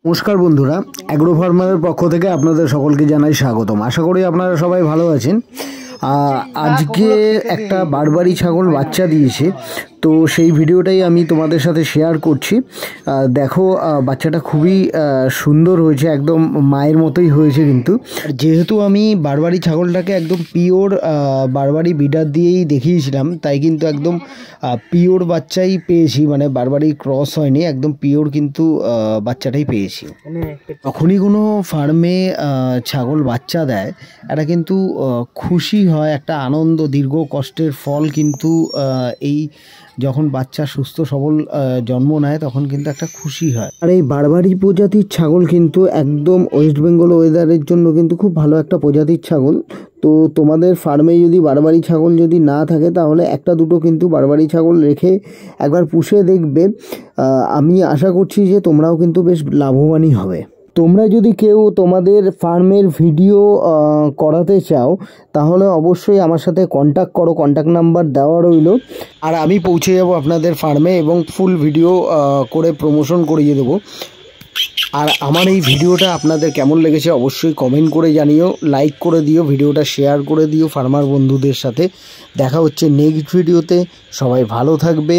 নমস্কার বন্ধুরা, অ্যাগ্রো ফার্মারের পক্ষ থেকে আপনাদের সকলকে জানাই স্বাগতম। আশা করি আপনারা সবাই ভালো আছেন। আজকে একটা বারবারি ছাগল বাচ্চা দিয়েছে, তো সেই ভিডিওটাই আমি তোমাদের সাথে শেয়ার করছি। দেখো, বাচ্চাটা খুবই সুন্দর হয়েছে, একদম মায়ের মতোই হয়েছে। কিন্তু যেহেতু আমি বারবারি ছাগলটাকে একদম পিওর বারবারি বিডার দিয়েই দেখিয়েছিলাম, তাই কিন্তু একদম পিওর বাচ্চাই পেয়েছি, মানে বারবারি ক্রস হয়নি, একদম পিওর কিন্তু বাচ্চাটাই পেয়েছি। যখনই কোনো ফার্মে ছাগল বাচ্চা দেয়, এটা কিন্তু খুশি হয়, একটা আনন্দ, দীর্ঘ কষ্টের ফল কিন্তু এই যখন বাচ্চা সুস্থ সবল জন্ম নেয় তখন কিন্তু একটা খুশি হয়। আর এই বারবারি প্রজাতির ছাগল কিন্তু একদম ওয়েস্ট বেঙ্গল ওয়েদারের জন্য কিন্তু খুব ভালো একটা প্রজাতির ছাগল। তো তোমাদের ফার্মে যদি বারবারি ছাগল যদি না থাকে, তাহলে একটা দুটো কিন্তু বারবারি ছাগল রেখে একবার পুষে দেখবে। আমি আশা করছি যে তোমরাও কিন্তু বেশ লাভবানই হবে। তোমরা যদি কেউ তোমাদের ফার্মের ভিডিও করাতে চাও, তাহলে অবশ্যই আমার সাথে কন্ট্যাক্ট করো, কন্ট্যাক্ট নাম্বার দেওয়া রইল। আর আমি পৌঁছে যাব আপনাদের ফার্মে এবং ফুল ভিডিও করে প্রমোশন করিয়ে দেবো। আর আমার এই ভিডিওটা আপনাদের কেমন লেগেছে অবশ্যই কমেন্ট করে জানিও, লাইক করে দিও, ভিডিওটা শেয়ার করে দিও ফার্মার বন্ধুদের সাথে। দেখা হচ্ছে নেক্সট ভিডিওতে। সবাই ভালো থাকবে।